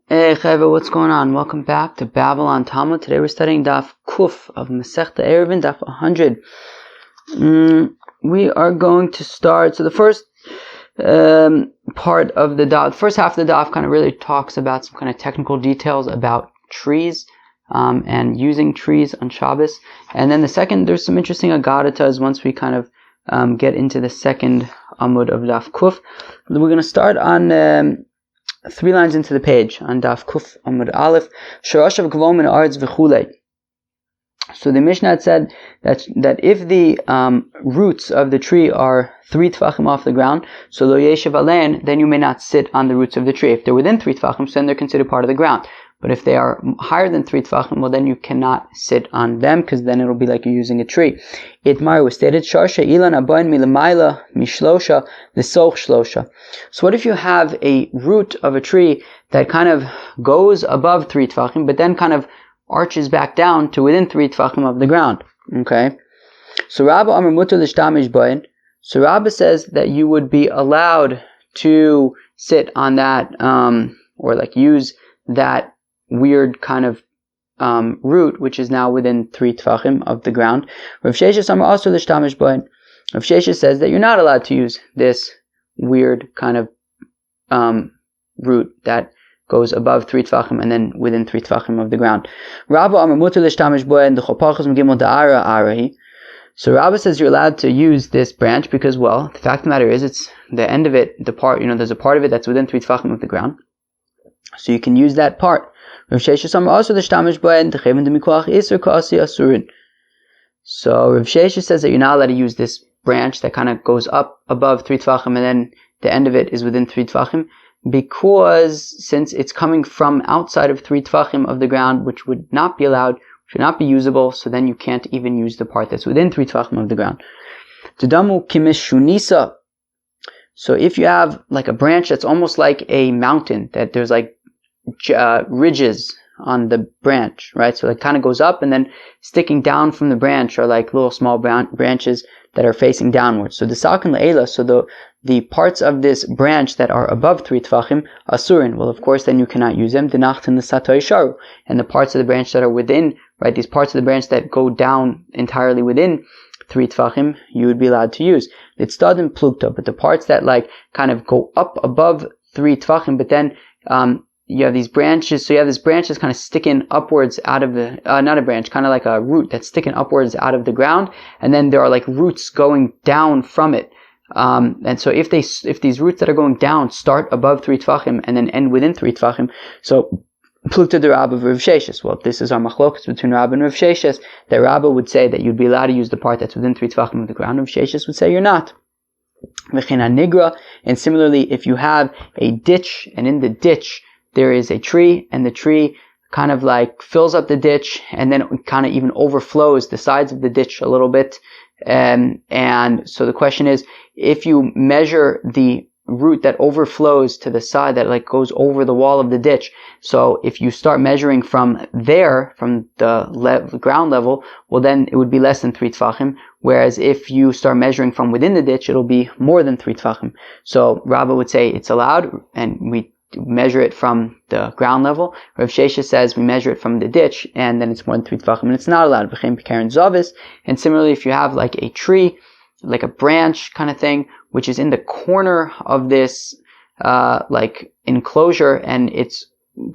Hey Cheva, what's going on? Welcome back to Babylon Talmud. Today we're studying Daf Kuf of Masechta Ayruvin, Daf 100. We are going to start. So the first part of the Daf, the first half of the Daf, kind of really talks about some kind of technical details about trees and using trees on Shabbos. And then the second, there's some interesting agadatas once we kind of get into the second Amud of Daf Kuf. We're going to start on 3 lines into the page on Daf Kuf Amud Aleph. Shorashav Kavol min Haaretz v'chulei. So the Mishnah had said that if the roots of the tree are 3 tefachim off the ground, so lo yeshev alein, then you may not sit on the roots of the tree. If they're within 3 tefachim, so then they're considered part of the ground. But if they are higher than 3 tefachim, well then you cannot sit on them, because then it'll be like you're using a tree. Itmar was stated, Sharsha ilan abayin milamaila mishlosha l'soch shlosha. So what if you have a root of a tree that kind of goes above 3 tefachim, but then kind of arches back down to within 3 tefachim of the ground? Okay. So Rabba Amar Mutar l'shtamish bayin. So Rabba says that you would be allowed to sit on that, or like use that weird kind of root, which is now within 3 tefachim of the ground. Rav Sheshes Amar also l'shtamish bayin. Rav Sheshes says that you're not allowed to use this weird kind of root that goes above 3 tefachim and then within 3 tefachim of the ground. Rabba Amar Mutar l'shtamish bayin d'chopachos m'gimel da'ara arahi. So Rabba says you're allowed to use this branch because, well, the fact of the matter is, it's the end of it, the part, there's a part of it that's within 3 tefachim of the ground. So you can use that part. Rav Sheshes Amar also l'shtamish bayin d'cheven d'mikoach iser ka'asi asurin. So Rav Sheshes says that you're not allowed to use this branch that kind of goes up above 3 tefachim and then the end of it is within 3 tefachim, because since it's coming from outside of 3 tefachim of the ground, which would not be allowed, should not be usable, so then you can't even use the part that's within 3 tefachim of the ground. Tudamu kimish shunisa. So if you have like a branch that's almost like a mountain, that there's like ridges on the branch, right? So it kind of goes up, and then sticking down from the branch are like little small branches that are facing downwards. So the sakin le'ela, so the parts of this branch that are above 3 tefachim, asurin, well of course then you cannot use them, dinachtin l'satoy sharu, and the parts of the branch that are within, right, these parts of the branch that go down entirely within 3 tefachim, you would be allowed to use. It's stadim plukta, but the parts that like kind of go up above 3 tefachim, but then you have these branches, so you have this branch that's kind of sticking upwards out of the, not a branch, kind of like a root that's sticking upwards out of the ground, and then there are like roots going down from it. And so if these roots that are going down start above 3 tefachim and then end within 3 tefachim, so plukta de Rabba Rav Sheshes. Well, this is our machlokas between Rabba and Rav Sheshes, that Rabba would say that you'd be allowed to use the part that's within 3 tefachim of the ground. Rav Sheshes would say you're not. And similarly, if you have a ditch, and in the ditch there is a tree, and the tree kind of like fills up the ditch, and then it kind of even overflows the sides of the ditch a little bit. And so the question is, if you measure the root that overflows to the side, that like goes over the wall of the ditch, so if you start measuring from there, from the ground level, well then it would be less than 3 tefachim, whereas if you start measuring from within the ditch, it'll be more than 3 tefachim. So Rabba would say it's allowed, and we measure it from the ground level. Rav Sheshes says we measure it from the ditch, and then it's more than 3 tefachim, and it's not allowed. And similarly, if you have like a tree, like a branch kind of thing, which is in the corner of this like enclosure, and it's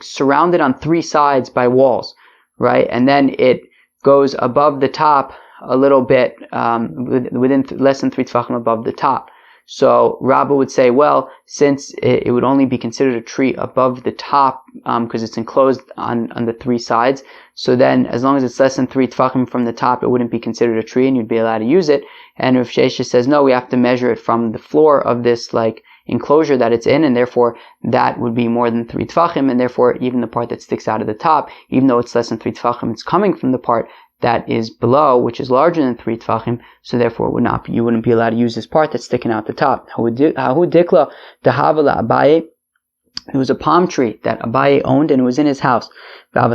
surrounded on 3 sides by walls, right? And then it goes above the top a little bit, within less than 3 tefachim above the top. So Rabba would say, well, since it would only be considered a tree above the top, because it's enclosed on the 3 sides, so then as long as it's less than 3 tefachim from the top, it wouldn't be considered a tree, and you'd be allowed to use it. And Rav Sheshes says, no, we have to measure it from the floor of this like enclosure that it's in, and therefore that would be more than 3 tefachim, and therefore even the part that sticks out of the top, even though it's less than 3 tefachim, it's coming from the part that is below, which is larger than 3 tefachim, so therefore you wouldn't be allowed to use this part that's sticking out the top. Dikla dehavala Abaye. It was a palm tree that Abaye owned, and it was in his house. And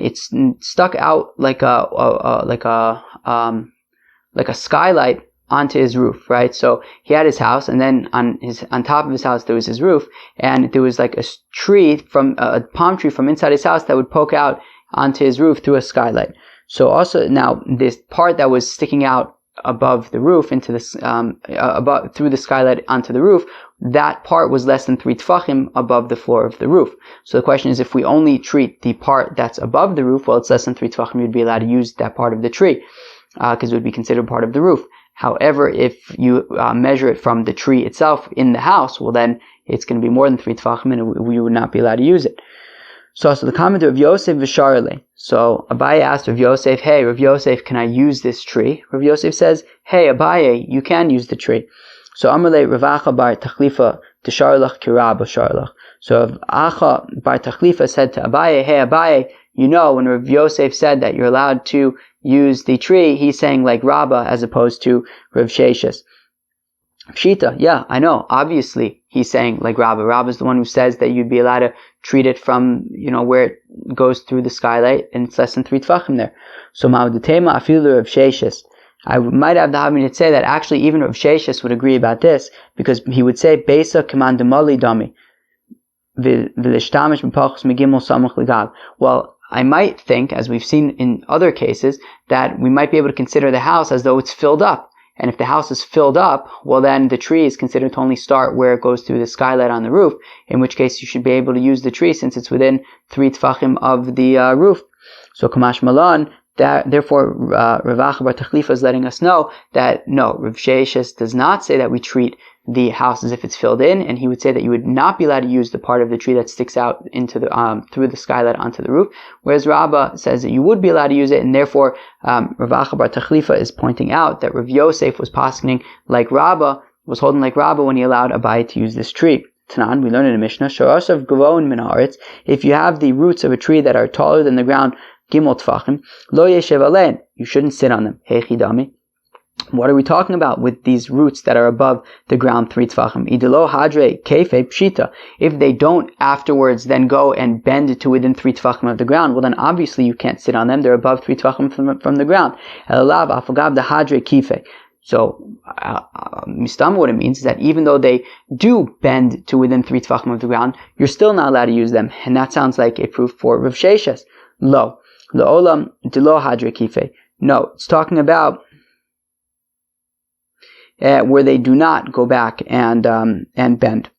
it's stuck out like a skylight onto his roof, right? So he had his house, and then on top of his house there was his roof, and there was like a palm tree from inside his house that would poke out onto his roof through a skylight. So also now this part that was sticking out above the roof into this through the skylight onto the roof, that part was less than 3 tfachim above the floor of the roof. So the question is, if we only treat the part that's above the roof, well, it's less than 3 tfachim, you'd be allowed to use that part of the tree because it would be considered part of the roof. However, if you measure it from the tree itself in the house, well, then it's going to be more than 3 tfachim, and we would not be allowed to use it. So the comment of Yosef v'sharle. So Abaye asked Rav Yosef, hey, Rav Yosef, can I use this tree? Rav Yosef says, hey, Abaye, you can use the tree. So Amalei Rav Acha bar Tachlifa t'sharlach kirab sharlach. So Rav Acha bar Tachlifa said to Abaye, hey, Abaye, you know, when Rav Yosef said that you're allowed to use the tree, he's saying like Rabbah as opposed to Rav Sheshes. Pshita, yeah, I know. Obviously, he's saying like Rabbah. Rabbah is the one who says that you'd be allowed to treat it from, where it goes through the skylight, and it's less than 3 tfachim there. So Ma'udetema afilu Rav Sheshes. I might have the having to say that actually even Rav Sheshes would agree about this, because he would say Beisa Kamandamali Dami V'lishtamish B'pachos Megimel Samach L'Gav. Well, I might think, as we've seen in other cases, that we might be able to consider the house as though it's filled up. And if the house is filled up, well then the tree is considered to only start where it goes through the skylight on the roof, in which case you should be able to use the tree since it's within 3 tfachim of the roof. So Kamash Malan, therefore Rav Acha bar Tachlifa is letting us know that no, Rav Sheshes does not say that we treat the house as if it's filled in, and he would say that you would not be allowed to use the part of the tree that sticks out into the through the skylight onto the roof, whereas Rabbah says that you would be allowed to use it, and therefore Rav Acha bar Tachlifa is pointing out that Rav Yosef was paskening like Rabbah, was holding like Rabbah when he allowed Abaye to use this tree. Tanan, we learn in the Mishnah, Sharasav Gavon min haaretz, if you have the roots of a tree that are taller than the ground, Gimel Tfachim, Lo Yeshev Alein, you shouldn't sit on them. Hechidami. What are we talking about with these roots that are above the ground 3 tfachim? Idelo hadre kefe pshita. If they don't afterwards then go and bend to within 3 tfachim of the ground, well then obviously you can't sit on them. They're above 3 tfachim from the ground. Elalav afagav the hadre kife. So, mistam, what it means is that even though they do bend to within 3 tfachim of the ground, you're still not allowed to use them. And that sounds like a proof for Rav Sheshes. Lo. Lo'olam delo hadre kife. No, it's talking about where they do not go back and bend.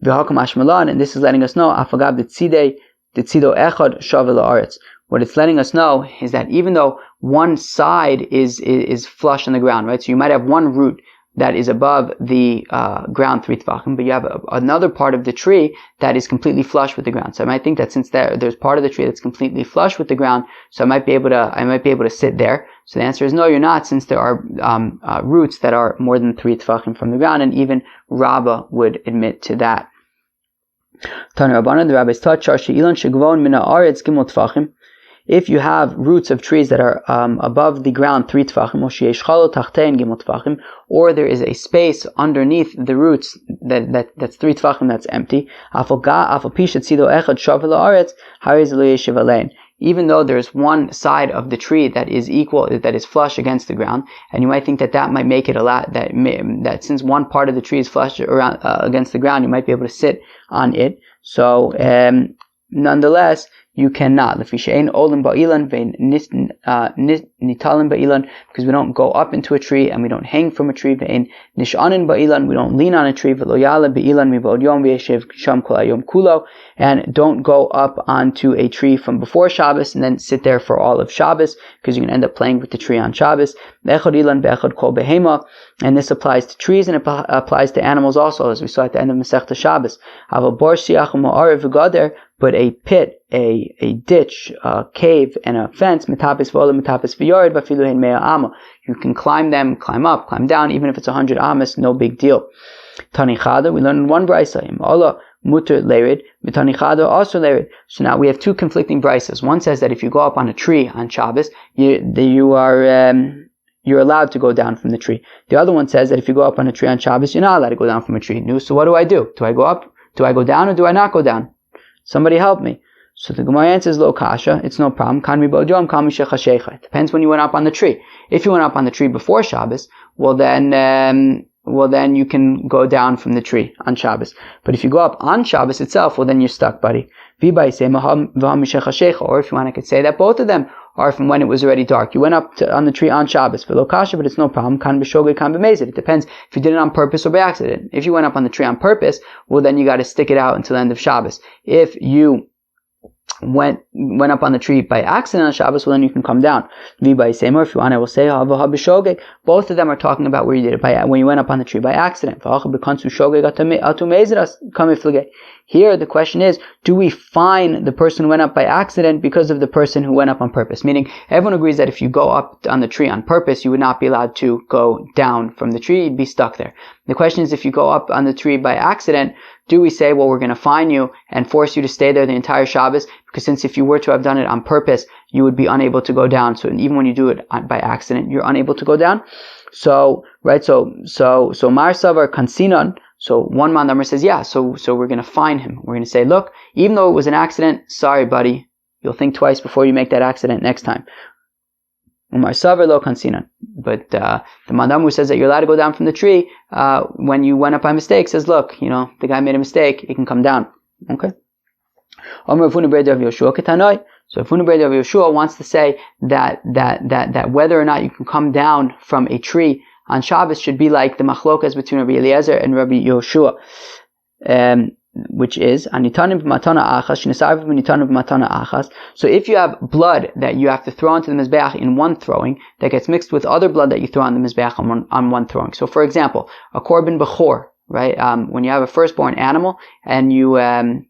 And this is letting us know afagav detzido echad shavel haaretz. What it's letting us know is that even though one side is flush on the ground, right? So you might have one root that is above the ground 3 tfachim, but you have another part of the tree that is completely flush with the ground. So I might think that since there's part of the tree that's completely flush with the ground, so I might be able to sit there. So the answer is no, you're not, since there are roots that are more than 3 tfachim from the ground, and even Rabbah would admit to that. Tana Rabbanan, the rabbis taught, Ilan shegvon mina aretz gimel tfachim. If you have roots of trees that are above the ground 3 tfachim, or there is a space underneath the roots that's 3 tfachim that's empty, even though there's one side of the tree that is equal, that is flush against the ground, and you might think that might make it a lot, that since one part of the tree is flush around against the ground, you might be able to sit on it. So nonetheless, you cannot. Because we don't go up into a tree and we don't hang from a tree. We don't lean on a tree. And don't go up onto a tree from before Shabbos and then sit there for all of Shabbos, because you're going to end up playing with the tree on Shabbos. And this applies to trees and it applies to animals also, as we saw at the end of Masechta Shabbos. But a pit, a ditch, a cave, and a fence, you can climb them, climb up, climb down, even if it's 100 amas, no big deal. Tanichada, we learned in one brisa, muter lerid, mitanichada also lerid. So now we have 2 conflicting brisas. One says that if you go up on a tree on Shabbos, you're allowed to go down from the tree. The other one says that if you go up on a tree on Shabbos, you're not allowed to go down from a tree. So what do I do? Do I go up? Do I go down, or do I not go down? Somebody help me. So the Gemara answers lo kasha, it's no problem. It depends when you went up on the tree. If you went up on the tree before Shabbos, well then you can go down from the tree on Shabbos. But if you go up on Shabbos itself, well then you're stuck, buddy. Or if you want, I could say that both of them are from when it was already dark. You went up on the tree on Shabbos for Lokasha, but it's no problem. It depends if you did it on purpose or by accident. If you went up on the tree on purpose, well then you got to stick it out until the end of Shabbos. If you went up on the tree by accident on Shabbos, well then you can come down. If you want, I will say both of them are talking about where you did it when you went up on the tree by accident. Here the question is, do we fine the person who went up by accident because of the person who went up on purpose? Meaning, everyone agrees that if you go up on the tree on purpose, you would not be allowed to go down from the tree, you'd be stuck there. The question is, if you go up on the tree by accident, do we say, well, we're going to fine you and force you to stay there the entire Shabbos? Because since if you were to have done it on purpose, you would be unable to go down. So even when you do it by accident, you're unable to go down. So Mar Savar Kansinon. So one Mandamar says, yeah, so we're going to fine him. We're going to say, look, even though it was an accident, sorry, buddy, you'll think twice before you make that accident next time. Umar Savar lo Kansinon. But the Mandamar who says that you're allowed to go down from the tree when you went up by mistake says, look, the guy made a mistake, he can come down. Okay? So Funa Breda of Yoshua wants to say that whether or not you can come down from a tree on Shabbos should be like the machlokas between Rabbi Eliezer and Rabbi Yoshua, which is anitanim b'matana achas sh'nesarv b'nitanim b'matana achas. So if you have blood that you have to throw onto the mizbeach in one throwing that gets mixed with other blood that you throw on the mizbeach on one throwing. So for example, a korban bechor, right? When you have a firstborn animal and you and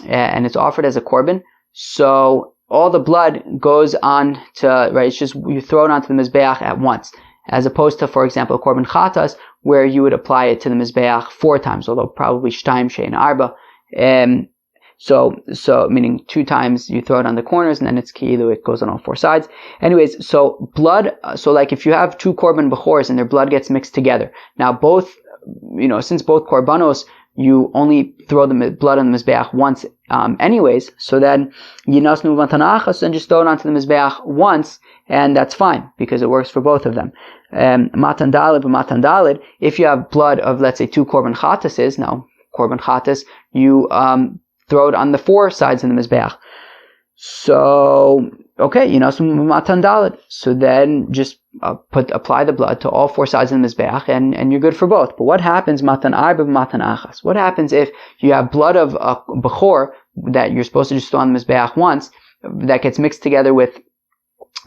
it's offered as a korban, so all the blood goes on to, right? It's just you throw it onto the mizbeach at once. As opposed to, for example, korban chatas, where you would apply it to the mizbeach 4 times, although probably shtaim shein arba. So meaning 2 times you throw it on the corners, and then it's ki'ilu, it goes on all 4 sides. Anyways, so blood, so like if you have 2 korban bechors and their blood gets mixed together. Now both, since both korbanos, you only throw the blood on the mizbeach once, anyways, so then yinasnu v'matana then just throw it onto the mizbeach once, and that's fine, because it works for both of them. Matan dalid, if you have blood of, let's say, 2 korban chatases, now, korban chatas, you throw it on the 4 sides of the mizbeach. So, okay, matan dalid. So then just apply the blood to all 4 sides of the mizbeach, and you're good for both. But what happens, matan arba matan achas? What happens if you have blood of a bechor that you're supposed to just throw on the mizbeach once, that gets mixed together with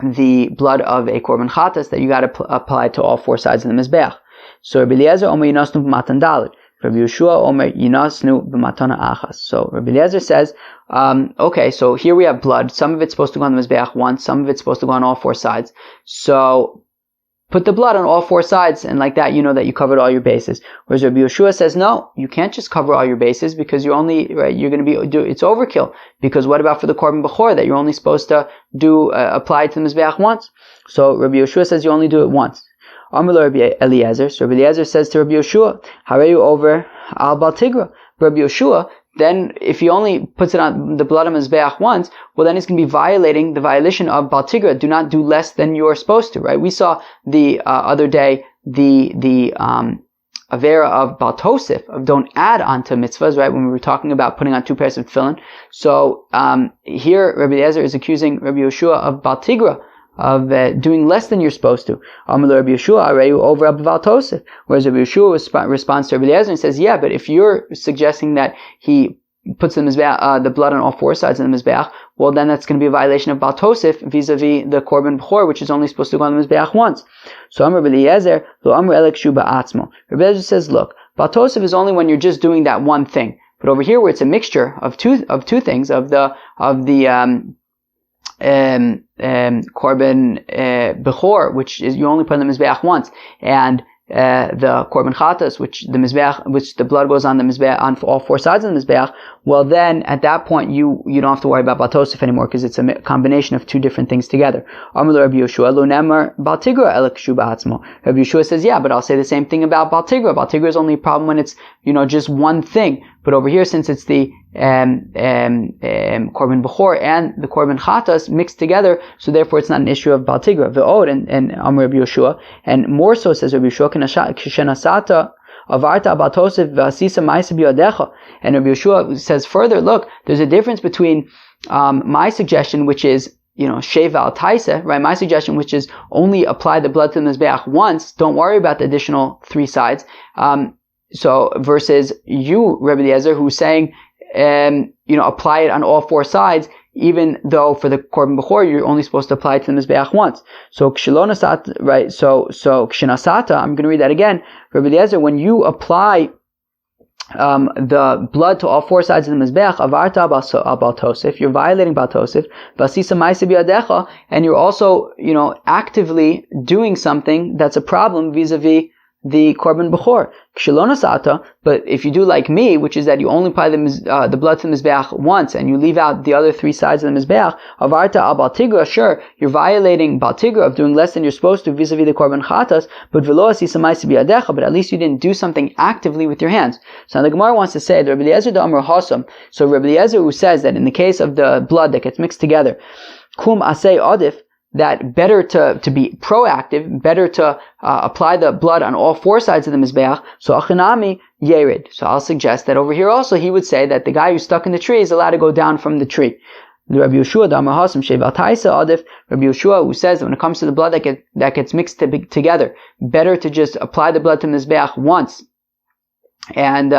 the blood of a korban chatas that you got to apply to all 4 sides of the mizbeach? So Rabbi Eliezer omer yinasnu b'matan dalid. Rabbi Yeshua omer yinasnu b'matana achas. So Rabbi Eliezer says, okay, so here we have blood. Some of it's supposed to go on the mizbeach once, some of it's supposed to go on all 4 sides. So put the blood on all 4 sides, and like that, that you covered all your bases. Whereas Rabbi Yeshua says, no, you can't just cover all your bases, because you're going to it's overkill. Because what about for the korban bechor that you're only supposed to apply to the mizbeach once? So Rabbi Yeshua says you only do it once. Amar Rabbi Eliezer. So Rabbi Eliezer says to Rabbi Yeshua, Hareyu over al bal tigra. Rabbi Yeshua, then if he only puts it on the blood of mizbeach once, well then he's going to be violating the violation of bal tigra. Do not do less than you're supposed to, right? We saw the other day the avera of bal tosif, of don't add onto mitzvahs, right? When we were talking about putting on 2 pairs of tefillin. So here Rabbi Eliezer is accusing Rabbi Yeshua of bal tigra, of doing less than you're supposed to. Amar Rabbi Yeshua, Areyu over bal tosif. Whereas Rabbi Yeshua responds to Rabbi Eliezer and says, yeah, but if you're suggesting that he puts the blood on all 4 sides of the mizbeach, well then that's going to be a violation of bal tosif vis-a-vis the korban bechor, which is only supposed to go on the mizbeach once. So Amar Rabbi Eliezer, lo Amar elek shu ba'atzmo. Rabbi Eliezer says, look, bal tosif is only when you're just doing that one thing. But over here, where it's a mixture of two things, of the korban bechor, which is you only put in the mizbeach once, and the korban chatas, which the blood goes on the mizbeach on all 4 sides of the mizbeach. Well, then at that point you don't have to worry about bal tosif anymore, because it's a combination of 2 different things together. Amar Rabbi Yeshua lo nemar bal tigra elek shu ba'atzmo. Rabbi Yeshua says, yeah, but I'll say the same thing about bal tigra. Bal tigra is only a problem when it's just one thing. But over here, since it's the korban bechor and the korban chatas mixed together, so therefore it's not an issue of baltigra. Ve'od and Amr Rabbi Yehoshua, and more so says Rabbi Yehoshua, kishenasata avarta abatosif v'asisa ma'isa biyadecha. And Rabbi Yehoshua says further, look, there's a difference between my suggestion, which is sheva al taisa, right? My suggestion, which is only apply the blood to the mizbeach once, don't worry about the additional 3 sides. So versus you, Rebbe Eliezer, who's saying, apply it on all 4 sides, even though for the korban bechor you're only supposed to apply it to the mizbeach once. So kshelonasat, right? So kshenasata, I'm going to read that again. Rebbe Eliezer, when you apply the blood to all 4 sides of the mizbeach, avarta abal tosif, you're violating bal tosif, vasisa ma'isa biyadecha, and you're also, actively doing something that's a problem vis-a-vis the korban bechor. Kshelonasata, but if you do like me, which is that you only apply the blood to the mizbeach once and you leave out the other 3 sides of the mizbeach, avarta al baltigra, sure, you're violating baltigra of doing less than you're supposed to vis-a-vis the korban chatas, but velo asisa ma'isa biyadecha, but at least you didn't do something actively with your hands. So now the Gemara wants to say that Rebbe Eliezer da Amar Hasam, so Rebbe Eliezer who says that in the case of the blood that gets mixed together, kum asay adif, that better to be proactive, better to apply the blood on all 4 sides of the mizbeach. So achinami yerid. So I'll suggest that over here also he would say that the guy who's stuck in the tree is allowed to go down from the tree. The Rabbi Yehoshua Damar Hasam Sheval Taisa Adif. Rabbi Yehoshua, who says that when it comes to the blood that gets mixed together, better to just apply the blood to the mizbeach once, and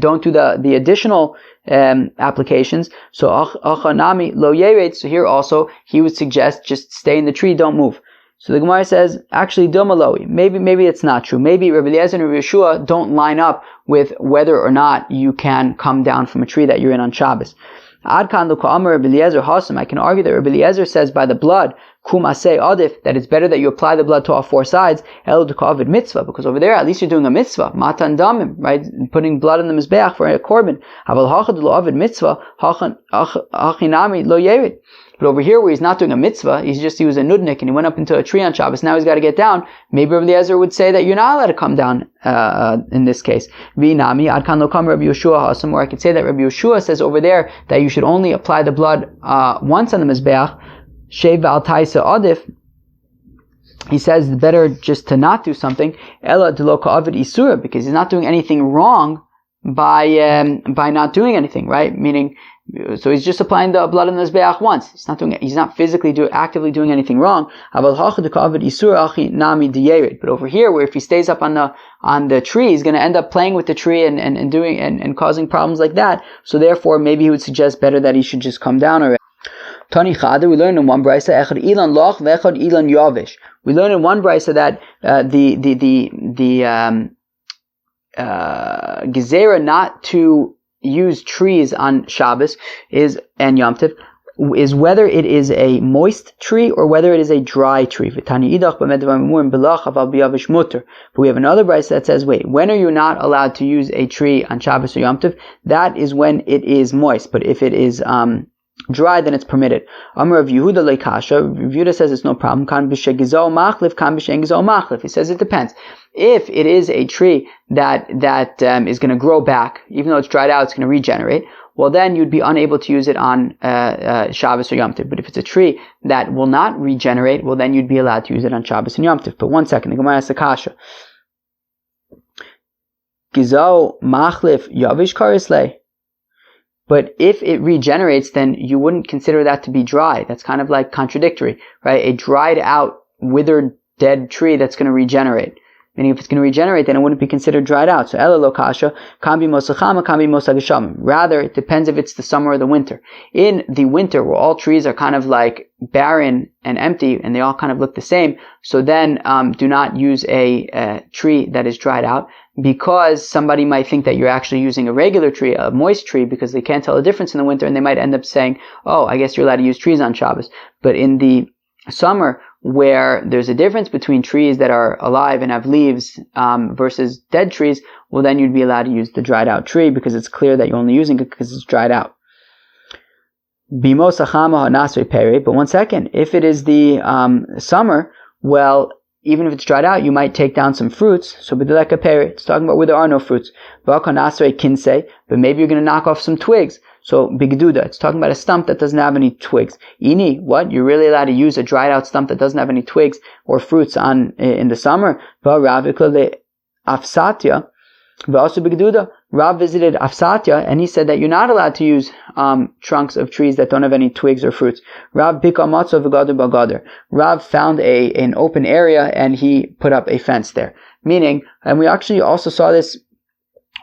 don't do the additional applications. So achanami lo yered. So here also he would suggest just stay in the tree, don't move. So the Gemara says actually domaloi. Maybe it's not true. Maybe Rabbi Eliezer and Rabbi Yehoshua don't line up with whether or not you can come down from a tree that you're in on Shabbos. Adkan luka amar Rabbi Eliezer hasam. I can argue that Rabbi Eliezer says by the blood kum asay adif, that it's better that you apply the blood to all 4 sides, elo dekavid mitzvah, because over there at least you're doing a mitzvah, matan damim, right, putting blood in the mizbeach for a korban. Aval hachad lo avid mitzvah hachinami lo yerid. But over here where he's not doing a mitzvah, he was a nudnik and he went up into a tree on Shabbos, now he's got to get down. Maybe Rabbi Eliezer would say that you're not allowed to come down in this case. V'nami adkan lo kam Rabbi Yehoshua hasam, or I could say that Rabbi Yehoshua says over there that you should only apply the blood once on the mizbeach. Shev al taisa adif. He says it's better just to not do something. Ella delo ka'avid isura, because he's not doing anything wrong by not doing anything, right? Meaning, so he's just applying the blood in the mizbeach once. He's not physically actively doing anything wrong. But over here, where if he stays up on the tree, he's going to end up playing with the tree and doing and causing problems like that. So therefore, maybe he would suggest better that he should just come down already. Tani Chada, we learn in one brisa echad ilan loch ve'echad ilan yavish. We learn in one brisa that the gezerah not to use trees on Shabbos and Yom Tov is whether it is a moist tree or whether it is a dry tree. But we have another brisa that says, wait, when are you not allowed to use a tree on Shabbos or Yom Tov? That is when it is moist. But if it is dry, then it's permitted. Amar of Yehuda leikasha. Yehuda says it's no problem. Kan b'shegizol machlif, kan b'shegizol machlif. He says it depends. If it is a tree that is going to grow back, even though it's dried out, it's going to regenerate. Well, then you'd be unable to use it on Shabbos or Yom Tov. But if it's a tree that will not regenerate, well, then you'd be allowed to use it on Shabbos and Yom Tov. But one second, the Gemara has a kasha. Gizol machlif yavish karislei. But if it regenerates, then you wouldn't consider that to be dry. That's kind of like contradictory, right? A dried out, withered, dead tree that's going to regenerate. Meaning if it's going to regenerate, then it wouldn't be considered dried out. So, ela lo kasha, kan bi mosachama, kan bi mosagashamim. Rather, it depends if it's the summer or the winter. In the winter, where all trees are kind of like barren and empty, and they all kind of look the same, so then do not use a tree that is dried out, because somebody might think that you're actually using a regular tree, a moist tree, because they can't tell the difference in the winter, and they might end up saying, oh, I guess you're allowed to use trees on Shabbos. But in the summer, where there's a difference between trees that are alive and have leaves versus dead trees, well, then you'd be allowed to use the dried out tree, because it's clear that you're only using it because it's dried out. But one second, if it is the summer, well, even if it's dried out, you might take down some fruits. So b'deleka peri, it's talking about where there are no fruits. V'akon asrei kinsei, but maybe you're going to knock off some twigs. So bigduda, it's talking about a stump that doesn't have any twigs. Ini, what? You're really allowed to use a dried out stump that doesn't have any twigs or fruits in the summer. V'ravikle afsatya, v'asu bigduda. Rav visited Afsatya and he said that you're not allowed to use trunks of trees that don't have any twigs or fruits. Rav pika matzah v'gader b'gader. Rav found an open area and he put up a fence there. Meaning, and we actually also saw this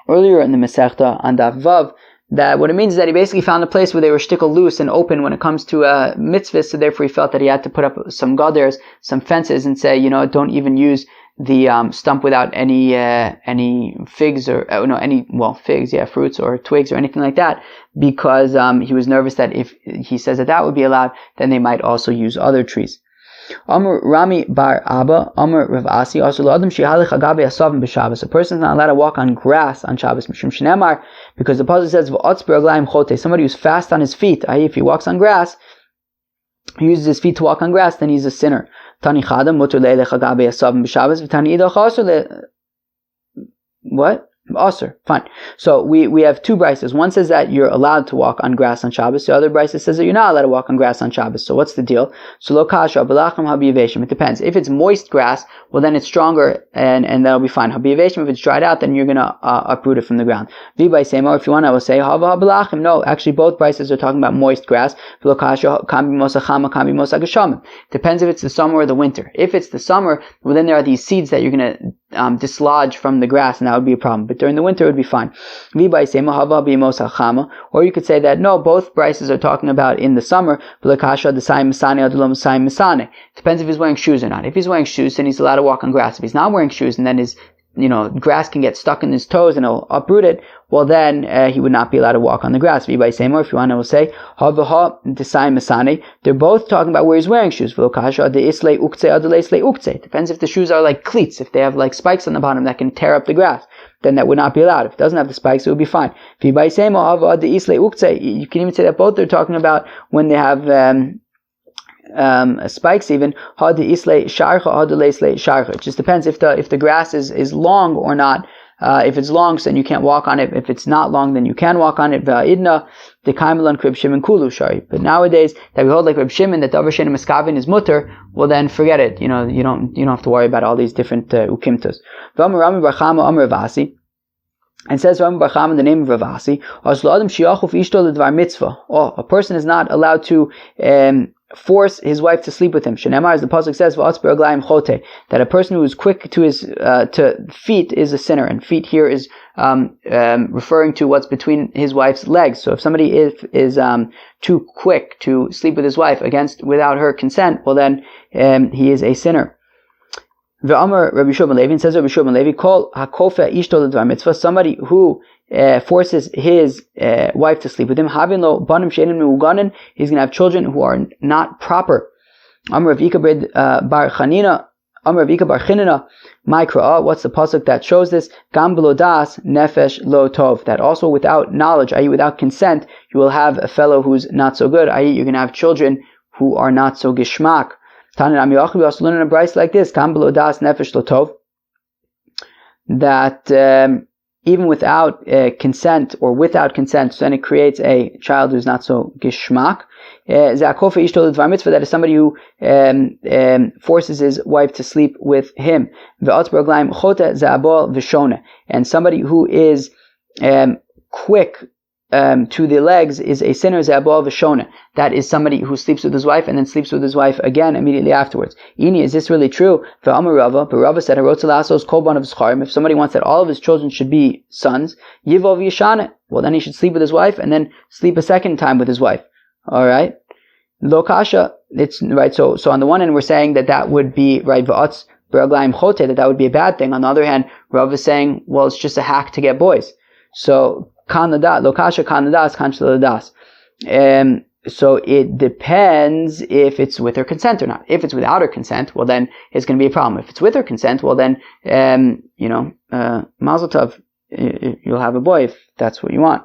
earlier in the Masechta on Daf Vav, that what it means is that he basically found a place where they were shtickle loose and open when it comes to mitzvahs, so therefore he felt that he had to put up some gaders, some fences, and say, don't even use the stump without any figs or figs, fruits or twigs or anything like that, because he was nervous that if he says that would be allowed, then they might also use other trees. Amr Rami bar Abba, Amr Rav Asi, also l'adam shehalich agabe asavim b'Shabbos. A person is not allowed to walk on grass on Shabbos, mishum shneimar, because the pasuk says v'otz b'raglayim chote. Somebody who's fast on his feet, i.e., if he walks on grass, he uses his feet to walk on grass, then he's a sinner. Tani chadam muter leilech agabe asavim b'Shabbos, v'tani idach asur le. What? Asur. Fine. So we have two brises. One says that you're allowed to walk on grass on Shabbos. The other brise says that you're not allowed to walk on grass on Shabbos. So what's the deal? So lo kasha belachim habiyaveshim. It depends. If it's moist grass, well then it's stronger and that'll be fine. Habiyaveshim, if it's dried out, then you're gonna uproot it from the ground. V'bay semo, if you want, I will say hava belachim. No, actually both brises are talking about moist grass. Lo kasha kambi mosachama kambi mosagashamim. Depends if it's the summer or the winter. If it's the summer, well then there are these seeds that you're gonna dislodge from the grass, and that would be a problem. But during the winter, it would be fine. Or you could say that no, both brises are talking about in the summer. Depends if he's wearing shoes or not. If he's wearing shoes, then he's allowed to walk on grass. If he's not wearing shoes, and then his grass can get stuck in his toes and it'll uproot it, well then he would not be allowed to walk on the grass. If you want, I will say they're both talking about where he's wearing shoes. Depends if the shoes are like cleats, if they have like spikes on the bottom that can tear up the grass, then that would not be allowed. If it doesn't have the spikes, it would be fine. You can even say that both are talking about when they have spikes even. It just depends if the grass is long or not. If it's long, then you can't walk on it. If it's not long, then you can walk on it. But nowadays, that we hold like Reb Shimon, that davar she'eino miskavin is mutter, well then forget it. You don't have to worry about all these different ukimtos. And says Rami Bar Chama in the name of Rav Asi, a person is not allowed to force his wife to sleep with him. Shenemar, as the pasuk says, that a person who is quick to his to feet is a sinner, and feet here is referring to what's between his wife's legs. So if somebody is too quick to sleep with his wife without her consent, well then he is a sinner. V'amar Rabbi Shimon Levi, says Rabbi Shimon Levi, call hakofa ishto l'dvar mitzvah, somebody who forces his wife to sleep with him, havin lo banim she'enim meuganin, he's going to have children who are not proper. Amar Rav Ika bar Chanina, Amar Rav Ika bar Chinina, Ma'ikra, what's the pasuk that shows this? Gam b'lo das nefesh lo tov, that also without knowledge, i.e. without consent, you will have a fellow who's not so good, i.e. you're going to have children who are not so gishmak. Tanan Amiyachim, we also learn in a brayse like this, Kam b'lo das nefesh lo tov, that even without consent or without consent, so then it creates a child who's not so gishmak. Zakofa ishto l'dvar mitzvah, that is somebody who forces his wife to sleep with him. Ve'atz b'raglayim chota za'abol v'shona, and somebody who is quick to the legs is a sinner, za'abol v'shona. That is somebody who sleeps with his wife and then sleeps with his wife again immediately afterwards. Ini, is this really true? Ve'amar Rava, but Rava said, if somebody wants that all of his children should be sons, yivov yishana, well then he should sleep with his wife and then sleep a second time with his wife. Alright? Lo kasha, it's right, so on the one hand we're saying that would be right, v'atz b'raglayim chote, that would be a bad thing. On the other hand, Rava is saying, well, it's just a hack to get boys. So Kanadas, Lokasha Kanadas, Kanchaladas. So it depends if it's with her consent or not. If it's without her consent, well then it's going to be a problem. If it's with her consent, well then, Mazel Tov, you'll have a boy if that's what you want.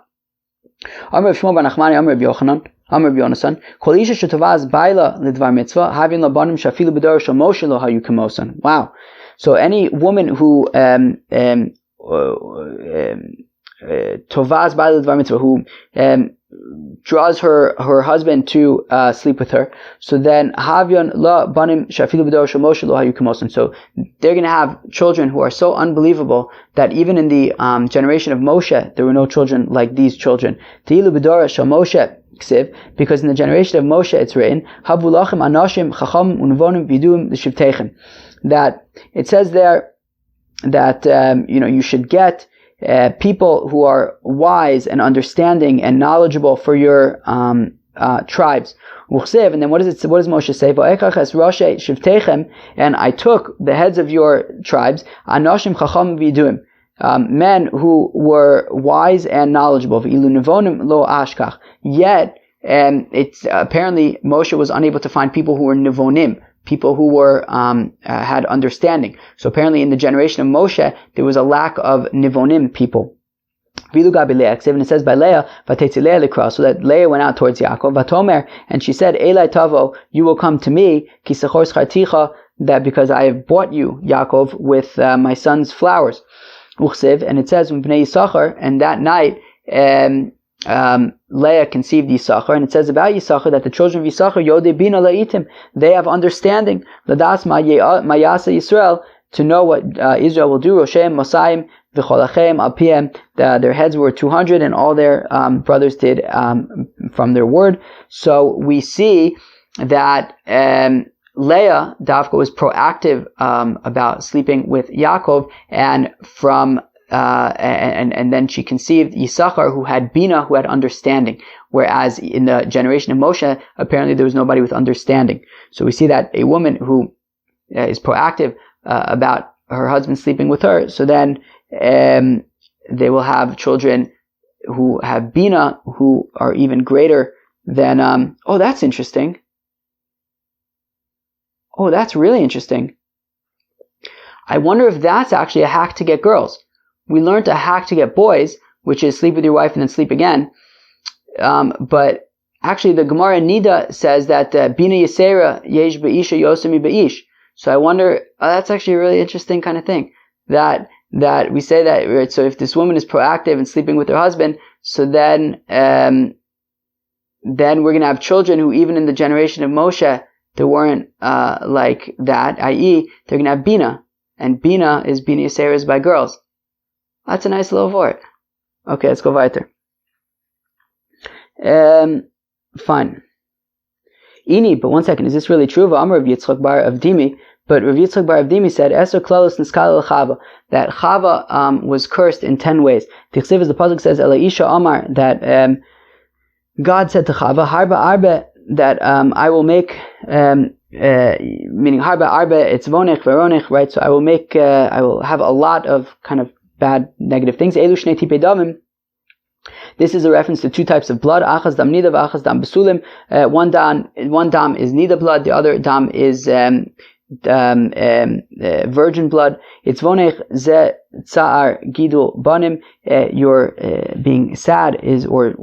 Amr Shmuel bar Nachmani, Amr Yochanan, Amar B'Yonasan, Kol isha shetovaz baila lidvar mitzvah, havin labanim shafilu b'dor shel Moshe lo hayu kamosan. Wow. So any woman who tovaz baila lidvar mitzvah, who draws her husband to sleep with her, so then havyon la banim shafilu b'dor shel Moshe lo hayu kamosan. So they're going to have children who are so unbelievable that even in the generation of Moshe, there were no children like these children. Teilu b'dor shel Moshe, because in the generation of Moshe it's written, Havulachim anashim chacham unvonim vidum l'shivteichem, that it says there that you should get people who are wise and understanding and knowledgeable for your tribes. And then what does Moshe say? And I took the heads of your tribes, anashim chacham vidum, men who were wise and knowledgeable. Yet, it's apparently Moshe was unable to find people who were nivonim, people who were had understanding. So apparently, in the generation of Moshe, there was a lack of nivonim people. And it says by Leah, so that Leah went out towards Yaakov, Vatomer, and she said, Elai tavo, you will come to me, that because I have bought you, Yaakov, with my son's flowers. And it says, and that night, Leah conceived Yisachar, and it says about Yisachar that the children of Yisachar, Yodei Bina La'itim, they have understanding, Ladas Mayasa Yisrael, to know what Israel will do, Roshem, Mosayim, V'cholachem, Alpiem, their heads were 200, and all their brothers did from their word. So we see that Leah, Davka, was proactive about sleeping with Yaakov, and from and then she conceived Yisachar, who had Bina, who had understanding. Whereas in the generation of Moshe, apparently there was nobody with understanding. So we see that a woman who is proactive about her husband sleeping with her, so then they will have children who have Bina, who are even greater than. Oh, that's interesting. Oh, that's really interesting. I wonder if that's actually a hack to get girls. We learned a hack to get boys, which is sleep with your wife and then sleep again. But actually the Gemara Nida says that Bina Yisera Yesh Ba'isha Yosemi Ba'ish. So I wonder, that's actually a really interesting kind of thing. That we say that, right? So if this woman is proactive and sleeping with her husband, so then we're going to have children who even in the generation of Moshe, they weren't like that, i.e. they're going to have Bina. And Bina is Bina Yisera by girls. That's a nice little word. Okay, let's go weiter. Fine. Ini, but one second, is this really true? V'amar Rav Yitzchak bar Avdimi, but Rav Yitzchak bar Avdimi said, Eser klalos niskal Chava, that Chava was cursed in 10 ways. Tichsiv, as the pasuk says, Ela Isha Amar, that God said to Chava, Harba Arbe, that I will make, meaning Harba Arbe, it's vonech veronech, right? So I will make, I will have a lot of kind of bad, negative things. Elu shnei tipei damim. This is a reference to two types of blood, achaz dam nida v'achaz dam besulim. One dam is nida blood, the other dam is virgin blood. It's vonech ze tsa'ar gidul banim. Your being sad is or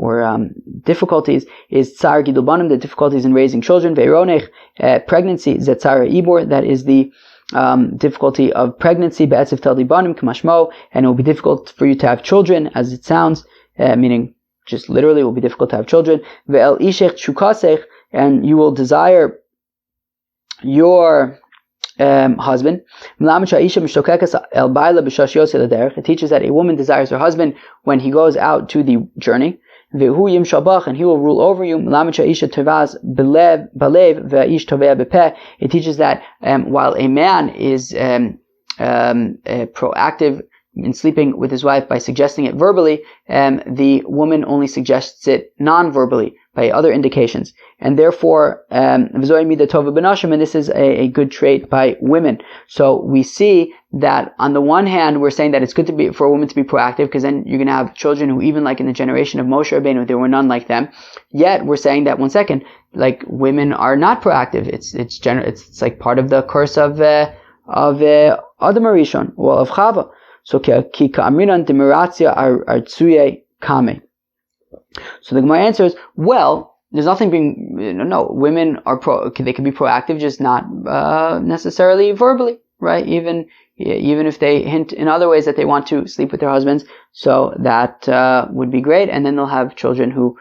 difficulties is tsa'ar gidul banim, the difficulties in raising children. Ve'ronech, pregnancy, ze tsa'ar ibor, that is the difficulty of pregnancy, be'etziv tel dibanim k'mashmo, and it will be difficult for you to have children, as it sounds. Meaning, just literally, it will be difficult to have children. Ve'el ishech shukasech, and you will desire your husband. It teaches that a woman desires her husband when he goes out to the journey. And he will rule over you. It teaches that while a man is proactive in sleeping with his wife by suggesting it verbally, the woman only suggests it non-verbally by other indications. And therefore, and this is a good trait by women. So we see that on the one hand, we're saying that it's good for a woman to be proactive, because then you're going to have children who, even like in the generation of Moshe Rabbeinu, there were none like them. Yet we're saying that, one second, like women are not proactive. It's like part of the curse of Adam Arishon, well, of Chava. So ki ka'amiran demiratzia artsuye kame. So the Gemara answers, well, there's nothing being, no, women are they can be proactive, just not necessarily verbally, right? Even if they hint in other ways that they want to sleep with their husbands, so that would be great, and then they'll have children who,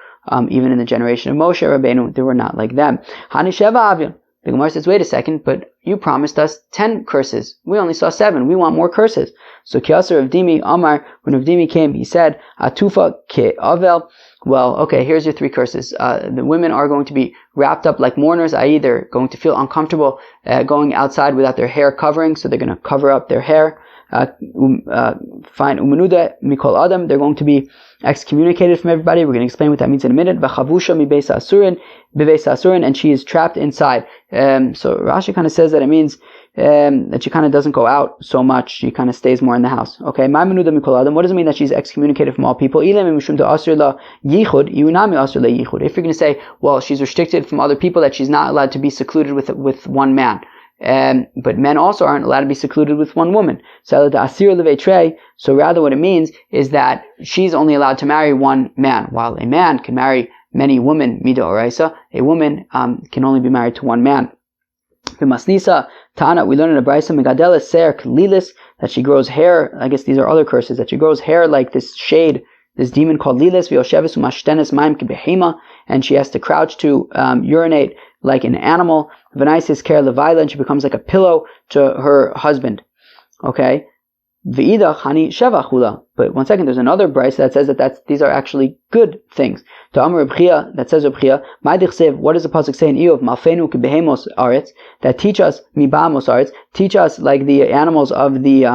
even in the generation of Moshe Rabbeinu, they were not like them. Hani Sheva Avion. The Gemara says, wait a second, but you promised us 10 curses. We only saw 7. We want more curses. So Kiasar of Dimi Amar, when Rav Dimi came, he said, Atufa ke Avel. Well, okay, here's your 3 curses. The women are going to be wrapped up like mourners, i.e. they're going to feel uncomfortable going outside without their hair covering, so they're going to cover up their hair. Fine, umenuda mikol adam, they're going to be excommunicated from everybody. We're going to explain what that means in a minute. V'chavusha mi beis asurin, beveis asurin, and she is trapped inside. So Rashi kind of says that it means that she kind of doesn't go out so much. She kind of stays more in the house. Okay, ma menuda mikol adam. What does it mean that she's excommunicated from all people? If you're going to say, well, she's restricted from other people, that she's not allowed to be secluded with one man. But men also aren't allowed to be secluded with one woman. So rather what it means is that she's only allowed to marry one man, while a man can marry many women, mida oraisa. A woman can only be married to one man. V'masnisa Tana, we learn in a brayso megadeles ser lilis, that she grows hair. I guess these are other curses, that she grows hair like this shade, this demon called lilis, v'yosheves umashtenes maim kebehema, and she has to crouch to urinate like an animal. V'naisis ker levaila, and she becomes like a pillow to her husband. Okay. V'idach hani sheva chula. But one second, there's another brayso that says that these are actually good things. To Amar Reb Chia, that says Reb Chia, what does the pasuk say in Eov? Malfenu kebehemos aretz, that teach us mibamos aretz, teach us like the animals of the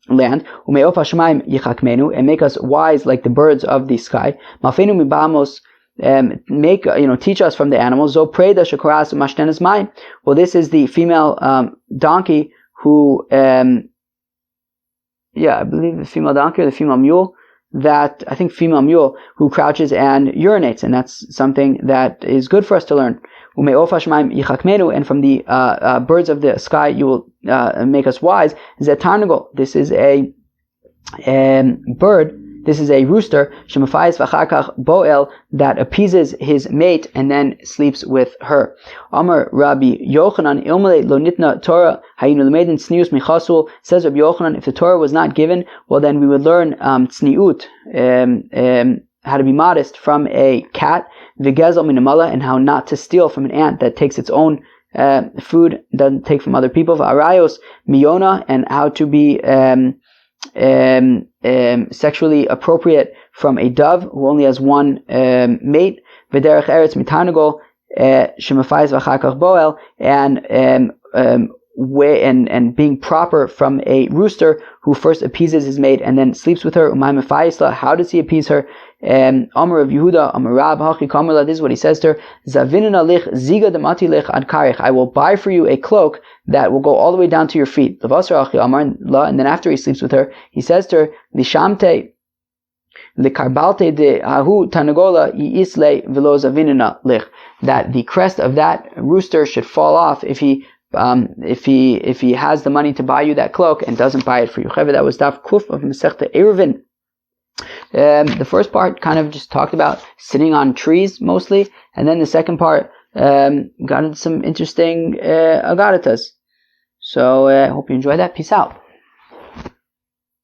land. Umeof hashemaim yichakmenu, and make us wise like the birds of the sky. Malfenu mibamos, teach us from the animals. Zo preda shekoras mashtenes mayim. Well, this is the female donkey who, I believe the female donkey or the female mule, that I think female mule who crouches and urinates, and that's something that is good for us to learn. And from the birds of the sky you will make us wise. Zetarnagol, this is a bird. This is a rooster, shemafayis v'achakach boel, that appeases his mate and then sleeps with her. Amar Rabbi Yochanan, ilmale lo nitna Torah hayinu lemedin tznius michasul. Says Rabbi Yochanan, if the Torah was not given, well then we would learn tzniut, how to be modest from a cat, v'gezel minamala, and how not to steal from an ant that takes its own food, doesn't take from other people. V'arayos miyona, and how to be sexually appropriate from a dove who only has one mate. V'derech eretz mitanagol shemafayis v'achakach boel, and being proper from a rooster who first appeases his mate and then sleeps with her. Umay mefayisla, how does he appease her? Amar of Yehuda, Amar Rab, Hachi Kamerla, this is what he says to her. Zavinana lich ziga damati lich ad karich. I will buy for you a cloak that will go all the way down to your feet. And then after he sleeps with her, he says to her, Lishamte likarbalte de ahu tanagola isle velo zavinana lich, that the crest of that rooster should fall off if he has the money to buy you that cloak and doesn't buy it for you. That was Daf Kuf of Masechta Ayruvin. The first part kind of just talked about sitting on trees mostly, and then the second part got into some interesting agaritas. So I hope you enjoyed that. Peace out.